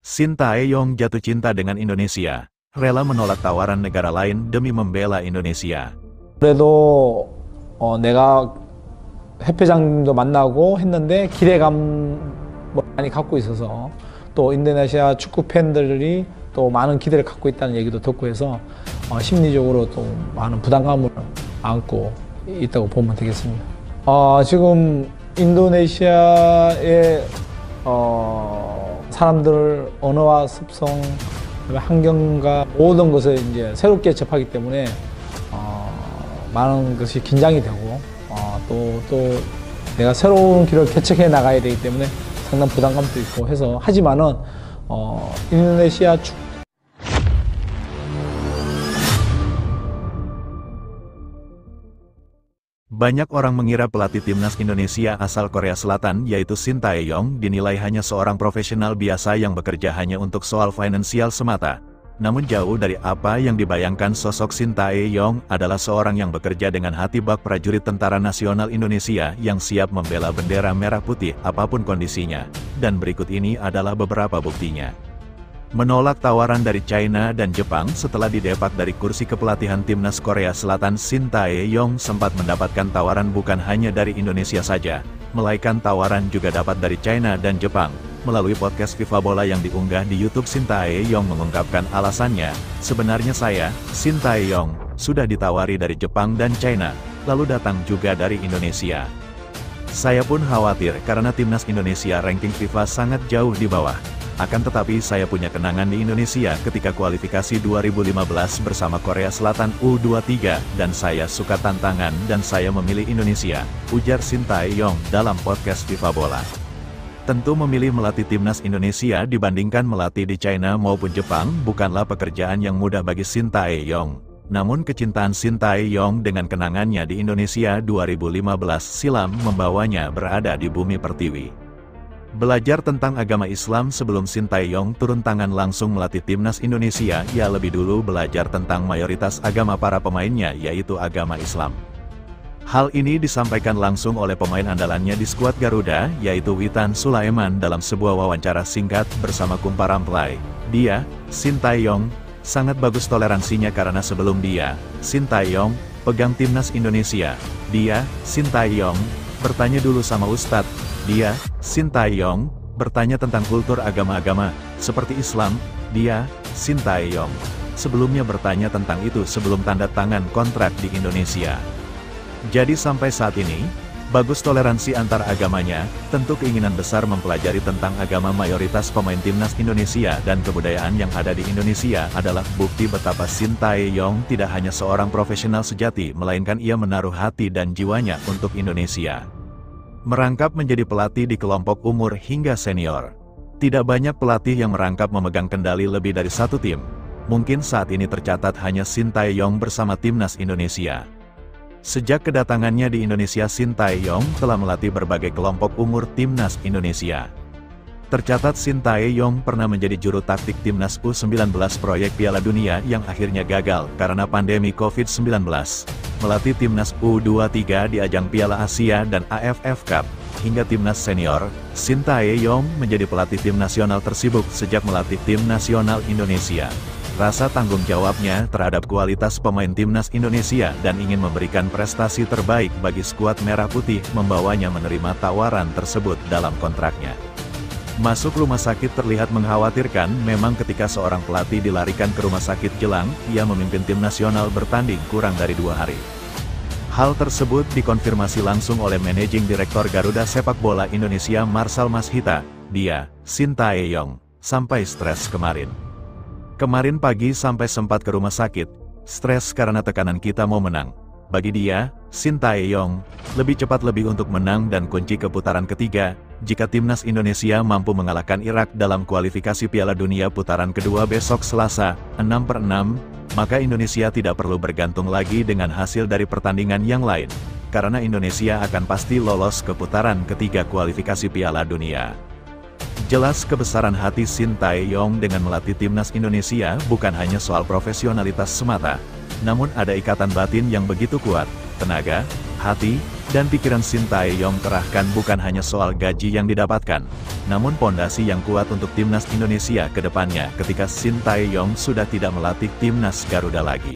Shin Tae-yong jatuh cinta dengan Indonesia, rela menolak tawaran negara lain demi membela Indonesia. 그래도 내가 해패장도 만나고 했는데 기대감 많이 갖고 있어서 또 인도네시아 축구 팬들이 또 많은 기대를 갖고 있다는 얘기도 듣고 해서 심리적으로 또 많은 부담감을 안고 있다고 보면 되겠습니다. 지금 인도네시아의 사람들 언어와 습성, 환경과 모든 것을 이제 새롭게 접하기 때문에 많은 것이 긴장이 되고 또 내가 새로운 길을 개척해 나가야 되기 때문에 상당한 부담감도 있고 해서 하지만은 인도네시아 Banyak orang mengira pelatih timnas Indonesia asal Korea Selatan yaitu Shin Tae-yong dinilai hanya seorang profesional biasa yang bekerja hanya untuk soal finansial semata. Namun jauh dari apa yang dibayangkan, sosok Shin Tae-yong adalah seorang yang bekerja dengan hati bak prajurit Tentara Nasional Indonesia yang siap membela bendera merah putih apapun kondisinya. Dan berikut ini adalah beberapa buktinya. Menolak tawaran dari China dan Jepang setelah didepak dari kursi kepelatihan timnas Korea Selatan, Shin Tae-yong sempat mendapatkan tawaran bukan hanya dari Indonesia saja, melainkan tawaran juga dapat dari China dan Jepang. Melalui podcast FIFA Bola yang diunggah di YouTube, Shin Tae-yong mengungkapkan alasannya, sebenarnya saya, Shin Tae-yong, sudah ditawari dari Jepang dan China, lalu datang juga dari Indonesia. Saya pun khawatir karena timnas Indonesia ranking FIFA sangat jauh di bawah. Akan tetapi saya punya kenangan di Indonesia ketika kualifikasi 2015 bersama Korea Selatan U23 dan saya suka tantangan dan saya memilih Indonesia, ujar Shin Tae-yong dalam podcast FIFA Bola. Tentu memilih melatih timnas Indonesia dibandingkan melatih di China maupun Jepang bukanlah pekerjaan yang mudah bagi Shin Tae-yong. Namun kecintaan Shin Tae-yong dengan kenangannya di Indonesia 2015 silam membawanya berada di bumi pertiwi. Belajar tentang agama Islam sebelum Shin Tae-yong turun tangan langsung melatih timnas Indonesia, ia lebih dulu belajar tentang mayoritas agama para pemainnya yaitu agama Islam. Hal ini disampaikan langsung oleh pemain andalannya di skuad Garuda, yaitu Witan Sulaiman dalam sebuah wawancara singkat bersama Kumparan Play. Dia, Shin Tae-yong, sangat bagus toleransinya karena sebelum dia, Shin Tae-yong, pegang timnas Indonesia. Dia, Shin Tae-yong, bertanya dulu sama Ustadz. Dia, Shin Tae-yong, bertanya tentang kultur agama-agama, seperti Islam. Dia, Shin Tae-yong, sebelumnya bertanya tentang itu sebelum tanda tangan kontrak di Indonesia. Jadi sampai saat ini, bagus toleransi antar agamanya, tentu keinginan besar mempelajari tentang agama mayoritas pemain timnas Indonesia dan kebudayaan yang ada di Indonesia adalah bukti betapa Shin Tae-yong tidak hanya seorang profesional sejati melainkan ia menaruh hati dan jiwanya untuk Indonesia. Merangkap menjadi pelatih di kelompok umur hingga senior. Tidak banyak pelatih yang merangkap memegang kendali lebih dari satu tim. Mungkin saat ini tercatat hanya Shin Tae-yong bersama timnas Indonesia. Sejak kedatangannya di Indonesia, Shin Tae-yong telah melatih berbagai kelompok umur timnas Indonesia. Tercatat Shin Tae-yong pernah menjadi juru taktik timnas U19 proyek Piala Dunia yang akhirnya gagal karena pandemi COVID-19. Melatih timnas U23 di ajang Piala Asia dan AFF Cup, hingga timnas senior, Shin Tae-yong menjadi pelatih tim nasional tersibuk sejak melatih tim nasional Indonesia. Rasa tanggung jawabnya terhadap kualitas pemain timnas Indonesia dan ingin memberikan prestasi terbaik bagi skuad merah putih membawanya menerima tawaran tersebut dalam kontraknya. Masuk rumah sakit terlihat mengkhawatirkan. Memang ketika seorang pelatih dilarikan ke rumah sakit jelang ia memimpin tim nasional bertanding kurang dari 2 hari. Hal tersebut dikonfirmasi langsung oleh Managing Direktur Garuda Sepak Bola Indonesia Marcel Masjita. Dia, Shin Tae-yong, sampai stres kemarin. Kemarin pagi sampai sempat ke rumah sakit, stres karena tekanan kita mau menang. Bagi dia, Shin Tae-yong, lebih cepat lebih untuk menang dan kunci ke putaran ketiga. Jika timnas Indonesia mampu mengalahkan Irak dalam kualifikasi Piala Dunia putaran kedua besok Selasa, 6/6, maka Indonesia tidak perlu bergantung lagi dengan hasil dari pertandingan yang lain. Karena Indonesia akan pasti lolos ke putaran ketiga kualifikasi Piala Dunia. Jelas kebesaran hati Shin Tae-yong dengan melatih timnas Indonesia bukan hanya soal profesionalitas semata, namun ada ikatan batin yang begitu kuat, tenaga, hati, Dan pikiran Sintayong kerahkan bukan hanya soal gaji yang didapatkan, namun pondasi yang kuat untuk timnas Indonesia ke depannya ketika Sintayong sudah tidak melatih timnas Garuda lagi.